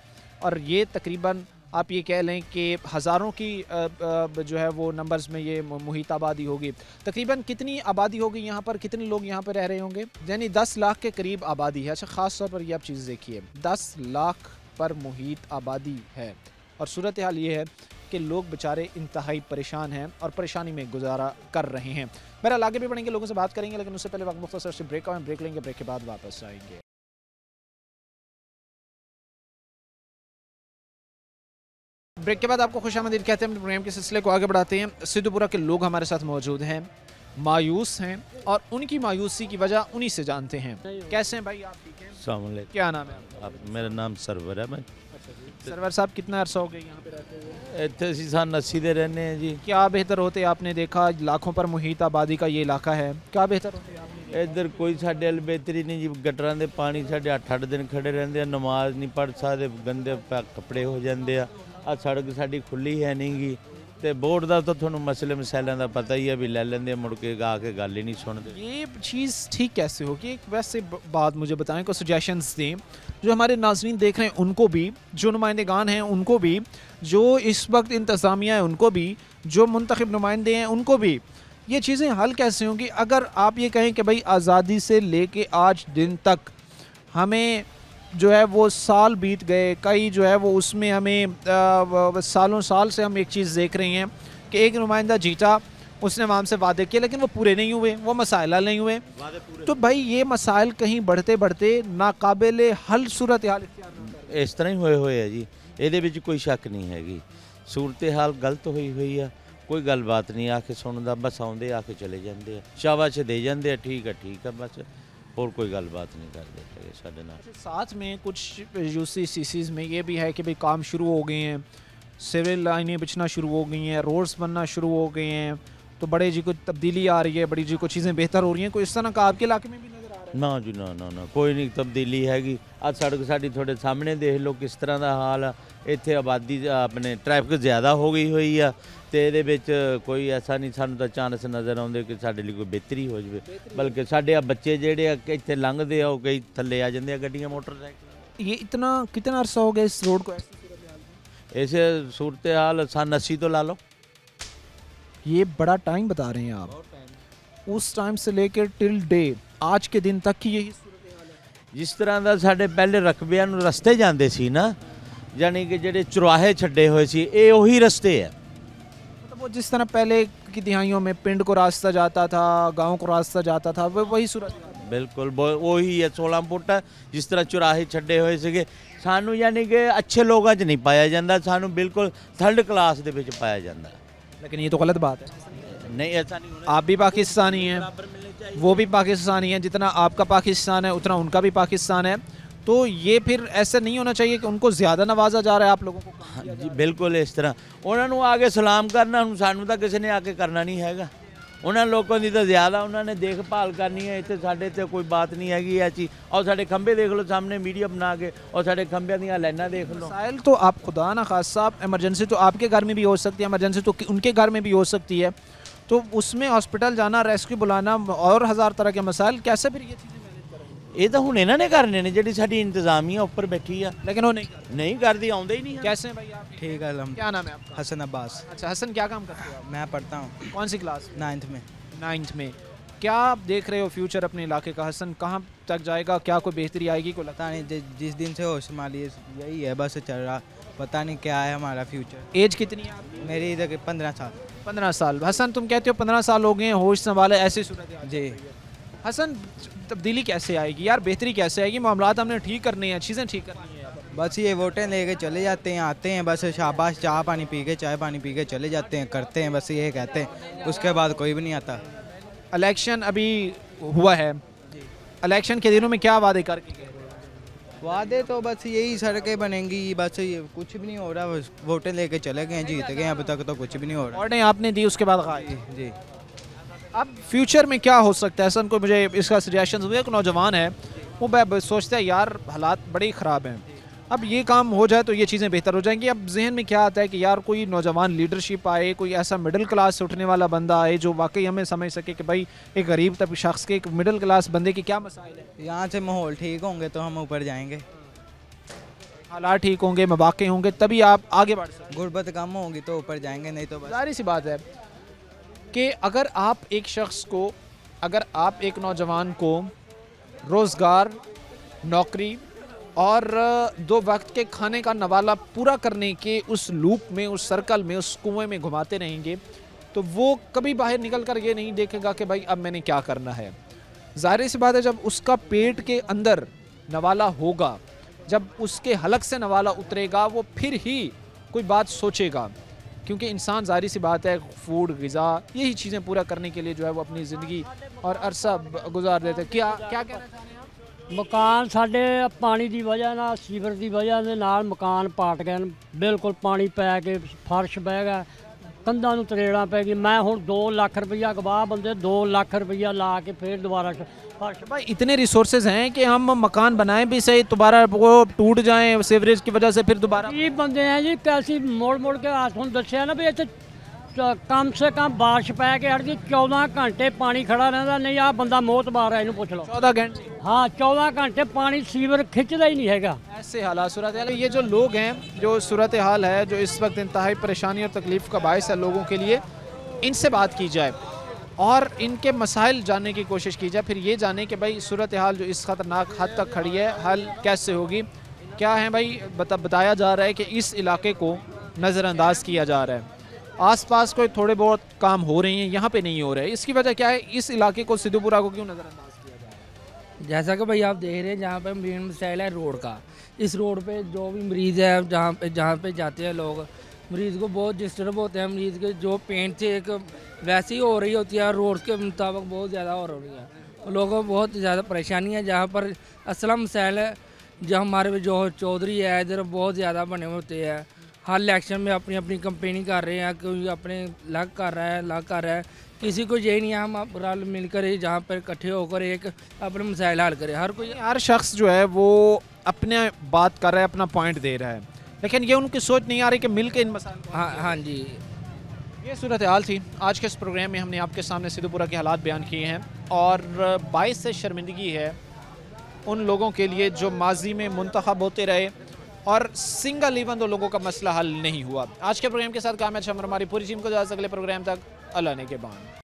Speaker 1: और ये तकरीबन आप ये कह लें कि हज़ारों की जो है वो नंबर्स में ये मुहित आबादी होगी। तकरीबन कितनी आबादी होगी यहाँ पर, कितने लोग यहाँ पर रह रहे होंगे? यानी 10 लाख के करीब आबादी है। अच्छा, ख़ास तौर पर ये आप चीज़ देखिए, 10 लाख पर मुहित आबादी है, और सूरत हाल ये है कि लोग बेचारे इंतहाई परेशान हैं और परेशानी में गुजारा कर रहे हैं। बहरहाल आगे भी बढ़ेंगे, लोगों से बात करेंगे, लेकिन उससे पहले वक्त मुख्तसर से ब्रेक आए, ब्रेक लेंगे, ब्रेक के बाद वापस आएंगे। ब्रेक के बाद आपको खुशामदीद कहते हैं। प्रोग्राम के सिलसिले को आगे बढ़ाते हैं। सिद्धूपुरा के लोग हमारे साथ मौजूद हैं, मायूस हैं और उनकी मायूसी की वजह उन्हीं से जानते हैं। कैसे हैं भाई आप? ठीक हैं?
Speaker 9: अस्सलाम वालेकुम।
Speaker 1: क्या नाम है आपका?
Speaker 9: मेरा नाम सरवर है। मैं
Speaker 1: सरवर साहब कितना अरसा हो गया यहाँ पे रहते हुए?
Speaker 9: ਇੱਥੇ ਅਸੀਂ सन 80 ਦੇ रहने हैं जी।
Speaker 1: क्या बेहतर होते? आपने देखा लाखों पर मुहित आबादी का ये इलाका है, क्या बेहतर होते आपने?
Speaker 9: ਇੱਧਰ ਕੋਈ ਸਾਡੇ ਵੱਲ ਬਿਹਤਰੀ ਨਹੀਂ ਜੀ। ਗਟਰਾਂ ਦੇ ਪਾਣੀ ਸਾਡੇ 8-8 ਦਿਨ ਖੜੇ ਰਹਿੰਦੇ ਆ, ਨਮਾਜ਼ ਨਹੀਂ ਪੜ੍ਹ ਸਕਦੇ, ਗੰਦੇ ਕੱਪੜੇ ਹੋ ਜਾਂਦੇ ਆ। ਆ ਸੜਕ ਸਾਡੀ ਖੁੱਲੀ ਹੈ ਨਹੀਂ ਗੀ ਤੇ ਬੋਰਡ ਦਾ ਤਾਂ ਤੁਹਾਨੂੰ ਮਸਲੇ ਮਸੈਲਿਆਂ ਦਾ ਪਤਾ ਹੀ ਹੈ ਵੀ ਲੈ ਲੈਂਦੇ ਆ, ਮੁੜ ਕੇ ਆ ਕੇ ਗੱਲ ही नहीं सुनते।
Speaker 1: ये चीज़ ठीक कैसे होगी? एक वैसे बात मुझे बताएं, कोई सजेशंस दें जो हमारे नाज़रीन देख रहे हैं उनको भी, जो नुमाइंदेगान हैं उनको भी, जो इस वक्त इंतज़ामिया है उनको भी, जो मुंतखब नुमाइंदे हैं उनको भी। ये चीज़ें हल कैसे होंगी? अगर आप ये कहें कि भाई आज़ादी से लेके आज दिन तक हमें जो है वो साल बीत गए, कई जो है वो उसमें हमें सालों साल से हम एक चीज़ देख रहे हैं कि एक नुमाइंदा जीता, उसने वहाँ से वादे किए लेकिन वो पूरे नहीं हुए, वो मसाइल हल नहीं हुए। तो भाई ये मसाइल कहीं बढ़ते बढ़ते नाकाबिले हल सूरत हाल
Speaker 9: ਇਸ ਤਰ੍ਹਾਂ ਹੀ ਹੋਏ ਆ ਜੀ। ਇਹਦੇ ਵਿੱਚ ਕੋਈ ਸ਼ੱਕ ਨਹੀਂ ਹੈਗੀ। ਸੂਰਤ ਹਾਲ ਗਲਤ ਹੋਈ ਆ, ਕੋਈ ਗੱਲਬਾਤ ਨਹੀਂ ਆ ਕੇ ਸੁਣਦਾ, ਬਸ ਆਉਂਦੇ ਆ ਕੇ ਚਲੇ ਜਾਂਦੇ ਆ, ਸ਼ਾਬਾਸ਼ ਦੇ ਜਾਂਦੇ ਆ, ਠੀਕ ਆ ਬਸ, और कोई गलबात नहीं करते साढ़े नाल।
Speaker 1: साथ में कुछ यूसीसीसीज में ये भी है कि भाई काम शुरू हो गए हैं, सिविल लाइनें बिछना शुरू हो गई हैं, रोड्स बनना शुरू हो गए हैं, तो बड़े जी को तब्दीली आ रही है, बड़ी जी को चीज़ें बेहतर हो रही हैं। कोई इस तरह का आपके इलाके में भी नज़र आ रहा है?
Speaker 9: ना जी ना कोई नहीं तब्दीली हैगी। आज सड़क साड़ी थोड़े सामने देख लो किस तरह का हाल आ। इत्थे आबादी अपने ट्रैफिक ज़्यादा हो गई हुई आ ਤੇ ਇਹਦੇ ਵਿੱਚ ਕੋਈ ਐਸਾ ਨਹੀਂ ਸਾਨੂੰ ਤਾਂ ਚਾਂਸ ਨਜ਼ਰ ਆਉਂਦੇ ਕਿ ਸਾਡੇ ਲਈ ਕੋਈ ਬਿਹਤਰੀ ਹੋ ਜਾਵੇ, ਬਲਕਿ ਸਾਡੇ ਆ ਬੱਚੇ ਜਿਹੜੇ ਆ ਇੱਥੇ ਲੰਘਦੇ ਆ ਉਹ ਕਈ ਥੱਲੇ ਆ ਜਾਂਦੇ ਆ ਗੱਡੀਆਂ मोटरसाइकिल।
Speaker 1: ये इतना कितना अरसा हो गया इस रोड को ऐसी सूरत हाल?
Speaker 9: ऐसे सूरत हाल सन 80 तो ला लो।
Speaker 1: ये बड़ा टाइम बता रहे हैं आप, उस टाइम से लेकर टिल डे आज के दिन तक की यही सूरत हाल है।
Speaker 9: जिस तरह ਦਾ ਸਾਡੇ ਪਹਿਲੇ ਰਕਬਿਆਂ ਨੂੰ ਰਸਤੇ ਜਾਂਦੇ ਸੀ ਨਾ, ਯਾਨੀ ਕਿ ਜਿਹੜੇ ਚੁਰਾਹੇ ਛੱਡੇ ਹੋਏ ਸੀ ਇਹ ਉਹੀ ਰਸਤੇ ਆ।
Speaker 1: वो जिस तरह पहले की दिहाइयों में पिंड को रास्ता जाता था, गांव को रास्ता जाता था, वो वही सूरत।
Speaker 9: बिल्कुल वही है 16 फुट जिस तरह चुराहे छड्डे हुए ਸੀਗੇ। ਸਾਨੂੰ ਯਾਨੀ ਕਿ अच्छे लोगों 'ਚ नहीं पाया ਜਾਂਦਾ, ਸਾਨੂੰ बिल्कुल थर्ड क्लास ਦੇ ਵਿੱਚ पाया ਜਾਂਦਾ।
Speaker 1: लेकिन ये तो गलत बात है।
Speaker 9: नहीं ऐसा नहीं होना।
Speaker 1: आप भी पाकिस्तानी हैं, वो भी पाकिस्तानी हैं, जितना आपका पाकिस्तान है उतना उनका भी पाकिस्तान है, तो ये फिर ऐसा नहीं होना चाहिए कि उनको ज़्यादा नवाजा जा रहा है आप लोगों को।
Speaker 9: हाँ जी बिल्कुल इस तरह ਉਹਨਾਂ ਨੂੰ ਆ ਕੇ ਸਲਾਮ ਕਰਨਾ, ਹੁਣ ਸਾਨੂੰ ਤਾਂ ਕਿਸੇ ਨੇ ਆ ਕੇ ਕਰਨਾ ਨਹੀਂ ਹੈਗਾ। ਉਹਨਾਂ ਲੋਕਾਂ ਦੀ ਤਾਂ ਜ਼ਿਆਦਾ ਉਹਨਾਂ ਨੇ ਦੇਖਭਾਲ ਕਰਨੀ ਹੈ। ਇੱਥੇ ਸਾਡੇ ਤੇ ਕੋਈ ਬਾਤ ਨਹੀਂ ਹੈਗੀ ਐਸੀ। और ਸਾਡੇ खंबे देख लो सामने मीडिया बना के, और ਸਾਡੇ खंबे ਦੀਆਂ लाइना देख लो।
Speaker 1: मसाइल तो आप खुदा ना खासा, एमरजेंसी तो आपके घर में भी हो सकती है, एमरजेंसी तो उनके घर में भी हो सकती है, तो उसमें हॉस्पिटल जाना, रेस्क्यू बुलाना और हज़ार तरह के मसाइल, कैसे फिर ये चीज़ें
Speaker 9: ਇਹ ਤਾਂ ਹੁਣ ਇਹਨਾਂ ਨੇ ਕਰਨੇ ਨੇ, ਜਿਹੜੀ ਸਾਡੀ इंतजामिया ਉੱਪਰ बैठी ਆ,
Speaker 1: लेकिन वो नहीं
Speaker 9: करती, आਉਂਦੇ ही नहीं।
Speaker 1: कैसे हैं भाई आप?
Speaker 10: ठीक है
Speaker 1: क्या नाम है आपका?
Speaker 10: हसन अब्बास।
Speaker 1: अच्छा हसन, क्या काम करते हो आप?
Speaker 10: मैं पढ़ता हूँ
Speaker 1: कौन सी क्लास?
Speaker 10: 9th में।
Speaker 1: 9th में। क्या आप देख रहे हो फ्यूचर अपने इलाके का? हसन कहाँ तक जाएगा, क्या कोई बेहतरी आएगी? कोई
Speaker 10: पता नहीं, जिस दिन से होश संभाली यही है, बस चल रहा, पता नहीं क्या है हमारा फ्यूचर।
Speaker 1: एज कितनी है आपकी?
Speaker 10: मेरी इधर 15 साल।
Speaker 1: 15 साल। हसन तुम कहते हो 15 साल हो गए हैं, होश संभाले, ऐसी सूरत है
Speaker 10: जी।
Speaker 1: हसन तब्दीली कैसे आएगी यार, बेहतरी कैसे आएगी? मामलात हमने ठीक करने हैं, चीज़ें ठीक करनी है।
Speaker 10: बस ये वोटें लेके चले जाते हैं, आते हैं, बस शाबाश चाय पानी पी के चले जाते हैं, करते हैं, बस ये कहते हैं, उसके बाद कोई भी नहीं आता।
Speaker 1: इलेक्शन अभी हुआ है, इलेक्शन के दिनों में क्या वादे करके गए?
Speaker 10: वादे तो बस यही सड़कें बनेंगी, बस ये कुछ भी नहीं हो रहा, बस वोटें लेके चले गए, जीत गए, अब तक तो कुछ भी नहीं हो रहा।
Speaker 1: वोटें आपने दी, उसके बाद गायब।
Speaker 10: जी।
Speaker 1: अब फ्यूचर में क्या हो सकता है? सन को मुझे इसका सजेशन हुआ, एक नौजवान है वो सोचता है यार हालात बड़े ख़राब हैं, अब ये काम हो जाए तो ये चीज़ें बेहतर हो जाएंगी। अब जहन में क्या आता है कि यार कोई नौजवान लीडरशिप आए, कोई ऐसा मिडिल क्लास से उठने वाला बंदा आए जो वाकई हमें समझ सके कि भाई एक गरीब तब शख्स के, एक मिडिल क्लास बंदे के क्या मसाइल है।
Speaker 10: यहाँ से माहौल ठीक होंगे तो हम ऊपर जाएंगे,
Speaker 1: हालात ठीक होंगे, मौके होंगे, तभी आप आगे बढ़ सकते।
Speaker 10: गुर्बत कम होगी तो ऊपर जाएंगे, नहीं तो
Speaker 1: जाहिर सी बात है कि अगर आप एक शख्स को, अगर आप एक नौजवान को रोज़गार, नौकरी और 2 वक्त के खाने का नवाला पूरा करने के उस लूप में, उस सर्कल में, उस कुएं में घुमाते रहेंगे तो वो कभी बाहर निकल कर ये नहीं देखेगा कि भाई अब मैंने क्या करना है। जाहिर सी बात है जब उसका पेट के अंदर नवाला होगा, जब उसके हलक से नवाला उतरेगा, वो फिर ही कोई बात सोचेगा। क्योंकि इंसान ज़ाहिर सी बात है फूड ग़िज़ा यही चीज़ें पूरा करने के लिए जो है वो अपनी ज़िंदगी और अरसा गुजार देते हैं। क्या क्या कहना चाह रहे हैं आप?
Speaker 5: ਮਕਾਨ ਸਾਡੇ ਪਾਣੀ ਦੀ ਵਜ੍ਹਾ ਨਾਲ ਸੀਵਰ ਦੀ ਵਜ੍ਹਾ ਦੇ ਨਾਲ ਮਕਾਨ ਪਾਟ ਗਏ ਨੇ, ਬਿਲਕੁਲ ਪਾਣੀ ਪੈ ਕੇ ਫਰਸ਼ ਬਹਿ ਗਿਆ, ਕੰਧਾਂ ਨੂੰ ਤਰੇੜਾਂ ਪੈ ਗਈ। ਮੈਂ ਹੁਣ 2 ਲੱਖ ਰੁਪਈਆ ਗਵਾਹ ਬੰਦੇ 2 ਲੱਖ ਰੁਪਈਆ ਲਾ ਕੇ ਫਿਰ ਦੁਬਾਰਾ फर्श।
Speaker 1: भाई इतने रिसोर्सेज हैं कि हम मकान बनाएं भी सही, दोबारा वो टूट जाएं सीवरेज की वजह से, फिर दोबारा
Speaker 5: ये बंदे हैं जी कैसी मोड़ मोड़ के हाथ हम दसिया ना भी इतने कम से कम बारिश पै के हट गई 14 घंटे पानी खड़ा रहता। नहीं आ बंदा मोतबार है, इन्हू पूछ लो।
Speaker 1: 14 घंटे?
Speaker 5: हाँ 14 घंटे पानी सीवर खिंचता ही नहीं हैगा।
Speaker 1: ऐसे हालात सूरत हाल। ये जो लोग हैं, जो सूरत हाल है जो इस वक्त इंतहाई परेशानी और तकलीफ़ का बायस है लोगों के लिए, इनसे बात की जाए और इनके मसाइल जानने की कोशिश की जाए, फिर ये जाने कि भाई सूरत हाल जो इस ख़तरनाक हद तक खड़ी है हल कैसे होगी। क्या है भाई बताया जा रहा है कि इस इलाके को नज़रअंदाज किया जा रहा है, आसपास कोई थोड़े बहुत काम हो रहे हैं, यहाँ पे नहीं हो रहे। इसकी वजह क्या है, इस इलाके को सिद्धूपुरा को क्यों नज़रअंदाज किया जा रहा है?
Speaker 11: जैसा कि भाई आप देख रहे हैं जहाँ पे मेन मसाइल है रोड का। इस रोड पे जो भी मरीज़ है जहाँ पे जाते हैं लोग, मरीज़ को बहुत डिस्टर्ब होते हैं। मरीज़ के जो पेन से एक वैसी हो रही होती है, रोड के मुताबिक बहुत ज़्यादा हो रही है। लोगों को बहुत ज़्यादा परेशानी है। जहाँ पर असला मसाइल है, जो हमारे जो चौधरी है इधर बहुत ज़्यादा बने होते हैं। हर इलेक्शन में अपनी अपनी कंपेनिंग कर रहे हैं, कोई अपने अलग कर रहा है, किसी को यही नहीं है हम रल मिलकर जहाँ पर इकट्ठे होकर एक अपने मसाइल हल करें। हर
Speaker 1: शख्स जो है वो अपने बात कर रहा है, अपना पॉइंट दे रहा है, लेकिन ये उनकी सोच नहीं आ रही कि मिलकर इन मसाइल।
Speaker 11: हाँ जी,
Speaker 1: ये सूरत हाल थी। आज के इस प्रोग्राम में हमने आपके सामने सिद्धूपुरा के हालात बयान किए हैं और बाइस से शर्मिंदगी है उन लोगों के लिए जो माजी में मुंतखब होते रहे और सिंगल इवन 2 लोगों का मसला हल नहीं हुआ। आज के प्रोग्राम के साथ कामयाब हमारी पूरी टीम को जा अगले प्रोग्राम तक अल्लाह ने के बान।